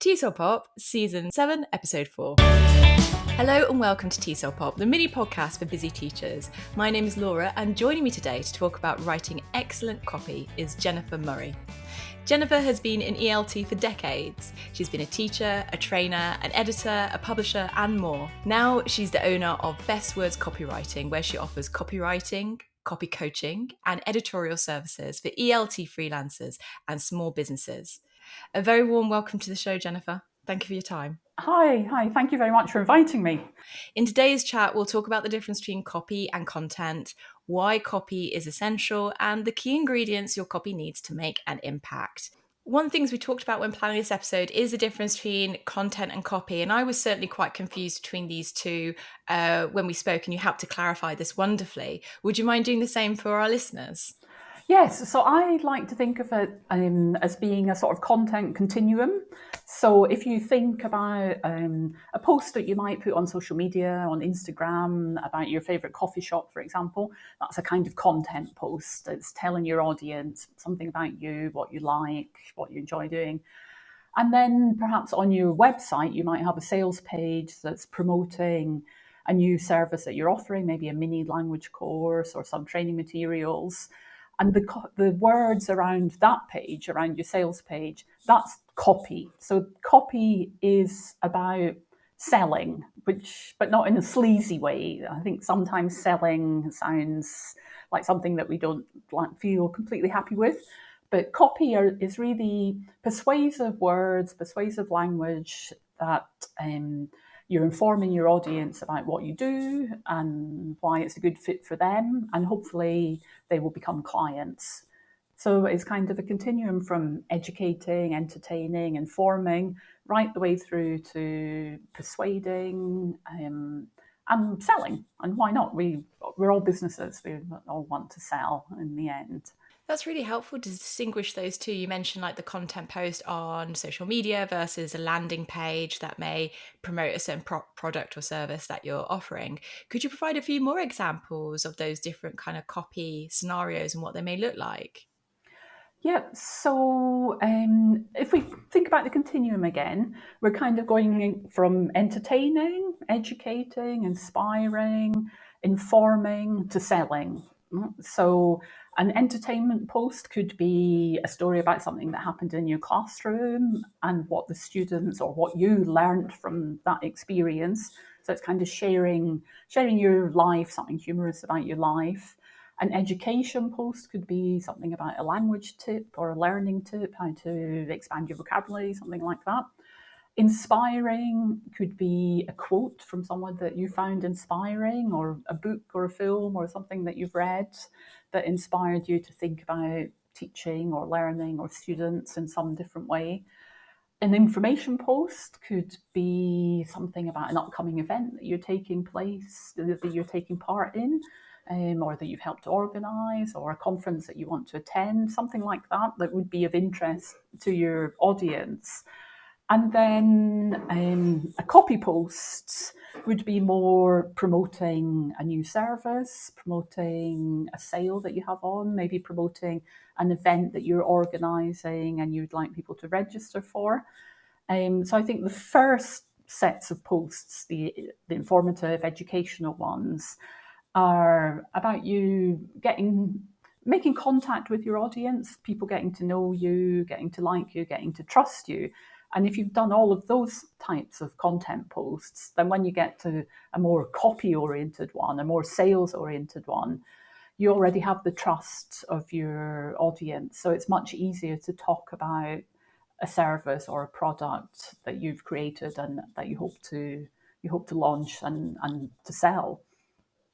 TESOL Pop, Season 7, Episode 4. Hello and welcome to TESOL Pop, the mini podcast for busy teachers. My name is Laura, and joining me today to talk about writing excellent copy is Jennifer Murray. Jennifer has been in ELT for decades. She's been a teacher, a trainer, an editor, a publisher, and more. Now she's the owner of Best Words Copywriting, where she offers copywriting, copy coaching, and editorial services for ELT freelancers and small businesses. A very warm welcome to the show, Jennifer. Thank you for your time. Hi. Thank you very much for inviting me. In today's chat, we'll talk about the difference between copy and content, why copy is essential, and the key ingredients your copy needs to make an impact. One of the things we talked about when planning this episode is the difference between content and copy, and I was certainly quite confused between these two when we spoke, and you helped to clarify this wonderfully. Would you mind doing the same for our listeners? Yes, so I like to think of it as being a sort of content continuum. So if you think about a post that you might put on social media, on Instagram, about your favourite coffee shop, for example, that's a kind of content post. It's telling your audience something about you, what you like, what you enjoy doing. And then perhaps on your website, you might have a sales page that's promoting a new service that you're offering, maybe a mini language course or some training materials. And the words around that page, around your sales page, that's copy. So copy is about selling, but not in a sleazy way. I think sometimes selling sounds like something that we don't feel completely happy with. But copy is really persuasive words, persuasive language that you're informing your audience about what you do and why it's a good fit for them, and hopefully they will become clients. So it's kind of a continuum from educating, entertaining, informing, right the way through to persuading and selling. And why not? We're all businesses. We all want to sell in the end. That's really helpful to distinguish those two. You mentioned like the content post on social media versus a landing page that may promote a certain product or service that you're offering. Could you provide a few more examples of those different kind of copy scenarios and what they may look like? Yeah, so if we think about the continuum again, we're kind of going from entertaining, educating, inspiring, informing to selling. So an entertainment post could be a story about something that happened in your classroom and what the students or what you learned from that experience. So it's kind of sharing your life, something humorous about your life. An education post could be something about a language tip or a learning tip, how to expand your vocabulary, something like that. Inspiring could be a quote from someone that you found inspiring, or a book or a film or something that you've read that inspired you to think about teaching or learning or students in some different way. An information post could be something about an upcoming event that you're taking part in, or that you've helped to organise, or a conference that you want to attend, something like that would be of interest to your audience. And then a copy post would be more promoting a new service, promoting a sale that you have on, maybe promoting an event that you're organising and you'd like people to register for. So I think the first sets of posts, the informative, educational ones, are about you making contact with your audience, people getting to know you, getting to like you, getting to trust you. And if you've done all of those types of content posts, then when you get to a more copy-oriented one, a more sales-oriented one, you already have the trust of your audience. So it's much easier to talk about a service or a product that you've created and that you hope to launch and to sell.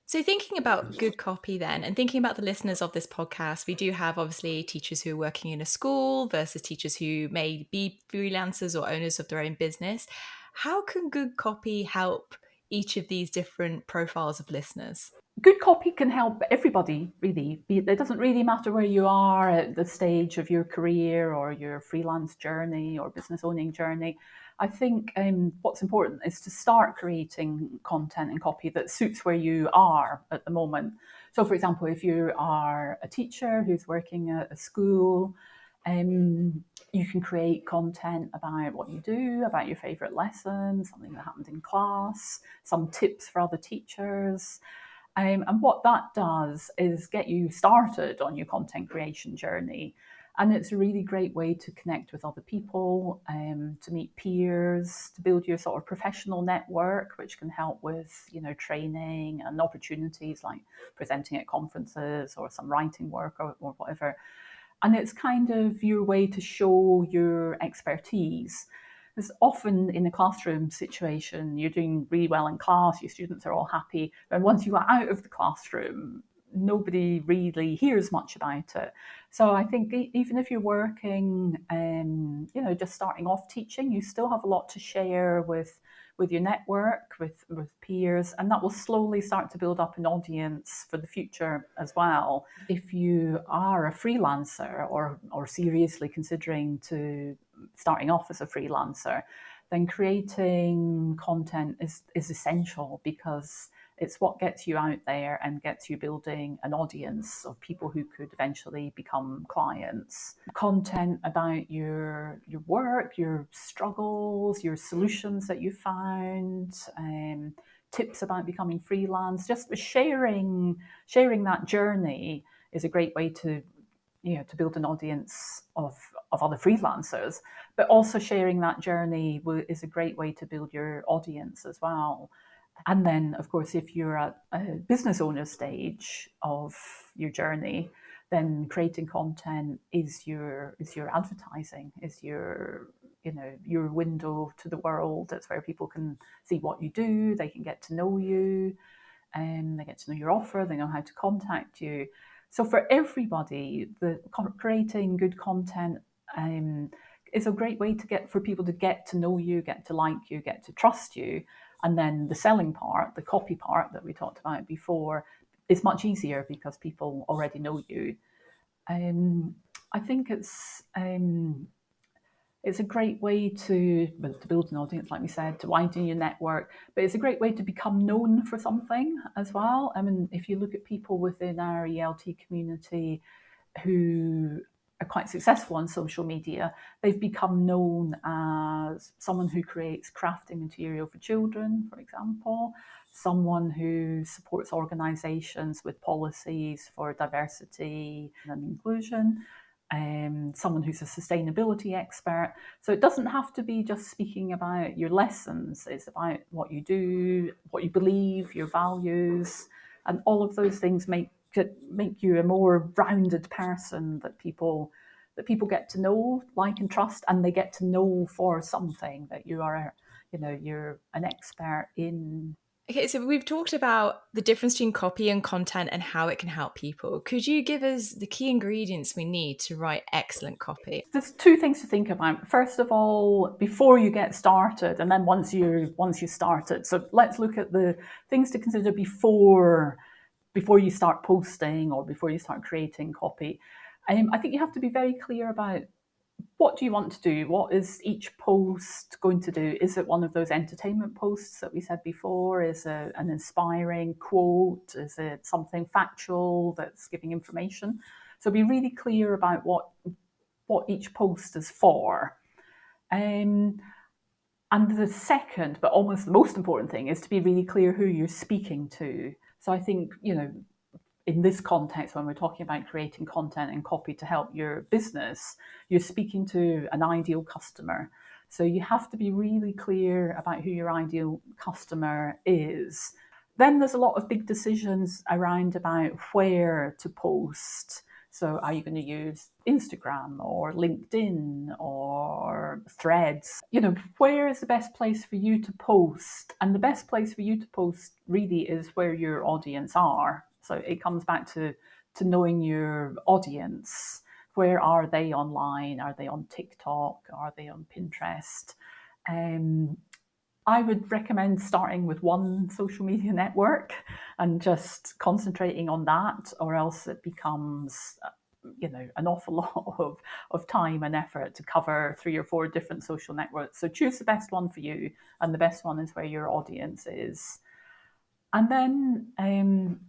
So thinking about good copy then, and thinking about the listeners of this podcast, we do have obviously teachers who are working in a school versus teachers who may be freelancers or owners of their own business. How can good copy help each of these different profiles of listeners? Good copy can help everybody, really. It doesn't really matter where you are at the stage of your career or your freelance journey or business owning journey. I think what's important is to start creating content and copy that suits where you are at the moment. So, for example, if you are a teacher who's working at a school, You can create content about what you do, about your favourite lesson, something that happened in class, some tips for other teachers. And what that does is get you started on your content creation journey. And it's a really great way to connect with other people, to meet peers, to build your sort of professional network, which can help with, training and opportunities like presenting at conferences or some writing work or whatever. And it's kind of your way to show your expertise. Because often in a classroom situation, you're doing really well in class, your students are all happy. And once you are out of the classroom, nobody really hears much about it. So I think even if you're working, just starting off teaching, you still have a lot to share with your network, with peers, and that will slowly start to build up an audience for the future as well. If you are a freelancer or seriously considering to starting off as a freelancer, then creating content is essential, because it's what gets you out there and gets you building an audience of people who could eventually become clients. Content about your work, your struggles, your solutions that you found, tips about becoming freelance. Just sharing that journey is a great way to build an audience of other freelancers, but also sharing that journey is a great way to build your audience as well. And then, of course, if you're at a business owner stage of your journey, then creating content is your advertising, is your window to the world. That's where people can see what you do, they can get to know you, and they get to know your offer, they know how to contact you. So for everybody, creating good content is a great way for people to get to know you, get to like you, get to trust you. And then the selling part, the copy part that we talked about before, is much easier because people already know you. I think it's a great way to build an audience, like we said, to widen your network, but it's a great way to become known for something as well. I mean, if you look at people within our ELT community who are quite successful on social media, they've become known as someone who creates crafting material for children, for example, someone who supports organisations with policies for diversity and inclusion, someone who's a sustainability expert. So it doesn't have to be just speaking about your lessons. It's about what you do, what you believe, your values, and all of those things make you a more rounded person that people get to know, like, and trust, and they get to know for something that you're an expert in. Okay, so we've talked about the difference between copy and content and how it can help people. Could you give us the key ingredients we need to write excellent copy? There's two things to think about. First of all, before you get started, and then once you started. So let's look at the things to consider before you start posting or before you start creating copy. I think you have to be very clear about what do you want to do? What is each post going to do? Is it one of those entertainment posts that we said before? Is it an inspiring quote? Is it something factual that's giving information? So be really clear about what each post is for. And the second, but almost the most important thing, is to be really clear who you're speaking to. So I think, in this context, when we're talking about creating content and copy to help your business, you're speaking to an ideal customer. So you have to be really clear about who your ideal customer is. Then there's a lot of big decisions around about where to post. So are you going to use Instagram or LinkedIn or Threads? Where is the best place for you to post? And the best place for you to post really is where your audience are. So it comes back to knowing your audience. Where are they online? Are they on TikTok? Are they on Pinterest? I would recommend starting with one social media network and just concentrating on that, or else it becomes an awful lot of time and effort to cover 3 or 4 different social networks. So choose the best one for you, and the best one is where your audience is. And then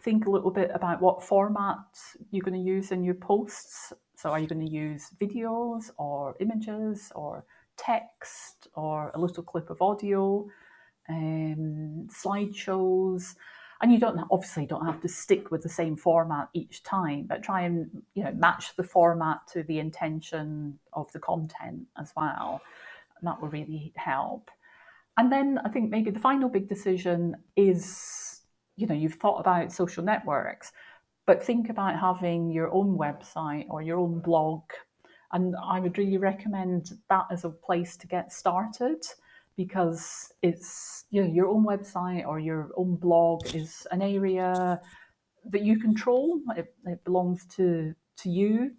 think a little bit about what format you're going to use in your posts. So are you going to use videos or images or text or a little clip of audio, slideshows? And you obviously don't have to stick with the same format each time, but try and match the format to the intention of the content as well. And that will really help. And then I think maybe the final big decision is, you've thought about social networks, but think about having your own website or your own blog. And I would really recommend that as a place to get started, because it's, your own website or your own blog is an area that you control. It belongs to you.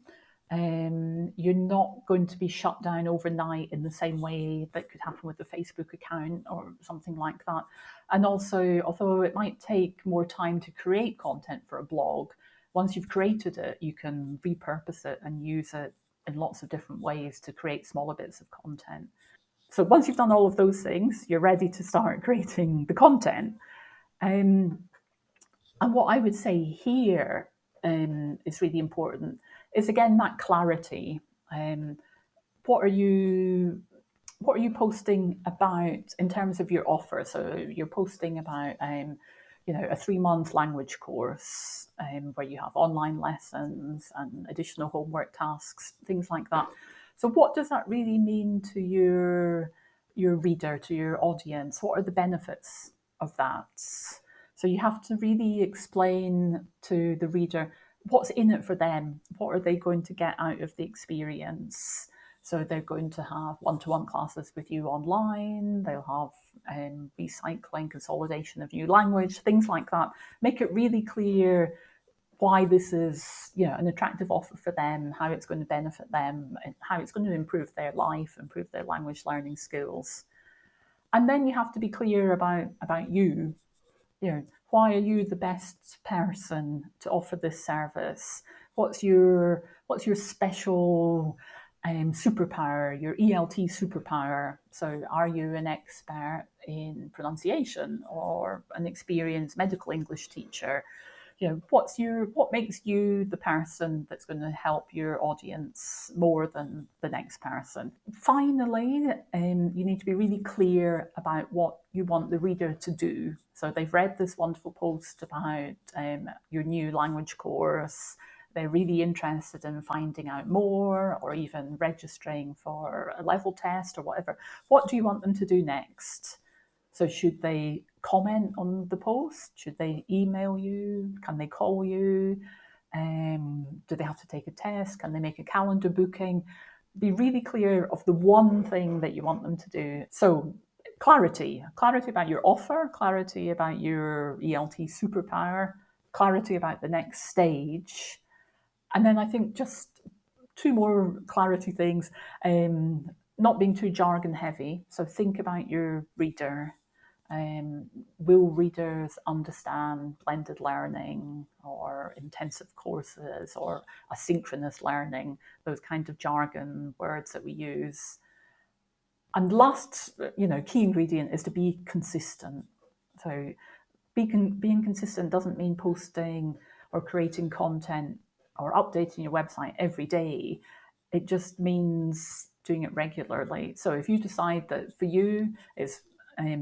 You're not going to be shut down overnight in the same way that could happen with a Facebook account or something like that. And also, although it might take more time to create content for a blog, once you've created it, you can repurpose it and use it in lots of different ways to create smaller bits of content. So once you've done all of those things, you're ready to start creating the content. And what I would say here is really important is, again, that clarity. What are you posting about in terms of your offer? So you're posting about a 3-month language course where you have online lessons and additional homework tasks, things like that. So what does that really mean to your reader, to your audience? What are the benefits of that? So you have to really explain to the reader what's in it for them. What are they going to get out of the experience? So they're going to have one-to-one classes with you online. They'll have recycling, consolidation of new language, things like that. Make it really clear why this is, an attractive offer for them, how it's going to benefit them, and how it's going to improve their life, improve their language learning skills. And then you have to be clear about you. Why are you the best person to offer this service? What's your special superpower, your ELT superpower? So are you an expert in pronunciation or an experienced medical English teacher? What makes you the person that's going to help your audience more than the next person? Finally, you need to be really clear about what you want the reader to do. So they've read this wonderful post about your new language course. They're really interested in finding out more or even registering for a level test or whatever. What do you want them to do next? So should they comment on the post? Should they email you? Can they call you? Do they have to take a test? Can they make a calendar booking? Be really clear of the one thing that you want them to do. So clarity about your offer, clarity about your ELT superpower, clarity about the next stage. And then I think just 2 more clarity things, not being too jargon heavy. So think about your reader. Will readers understand blended learning or intensive courses or asynchronous learning, those kind of jargon words that we use? And last, key ingredient is to be consistent. So being consistent doesn't mean posting or creating content or updating your website every day. It just means doing it regularly. So if you decide that for you it's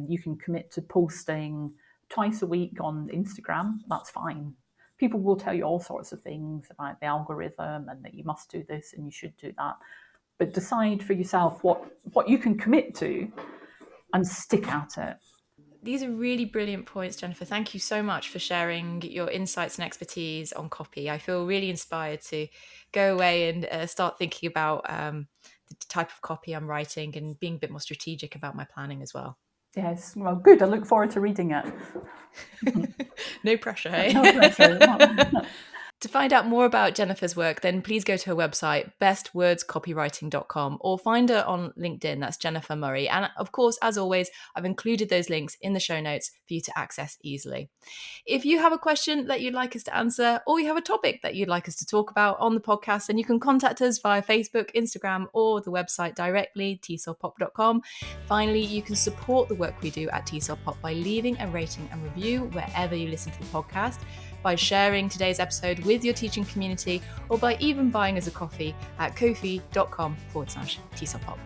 you can commit to posting twice a week on Instagram, that's fine. People will tell you all sorts of things about the algorithm and that you must do this and you should do that. But decide for yourself what you can commit to and stick at it. These are really brilliant points, Jennifer. Thank you so much for sharing your insights and expertise on copy. I feel really inspired to go away and start thinking about the type of copy I'm writing and being a bit more strategic about my planning as well. Yes, well, good. I look forward to reading it. No pressure, hey? No pressure. To find out more about Jennifer's work, then please go to her website, bestwordscopywriting.com, or find her on LinkedIn. That's Jennifer Murray. And of course, as always, I've included those links in the show notes for you to access easily. If you have a question that you'd like us to answer, or you have a topic that you'd like us to talk about on the podcast, then you can contact us via Facebook, Instagram, or the website directly, TESOLpop.com. Finally, you can support the work we do at TESOL Pop by leaving a rating and review wherever you listen to the podcast. by sharing today's episode with your teaching community, or by even buying us a coffee at ko-fi.com/TESOL Pop.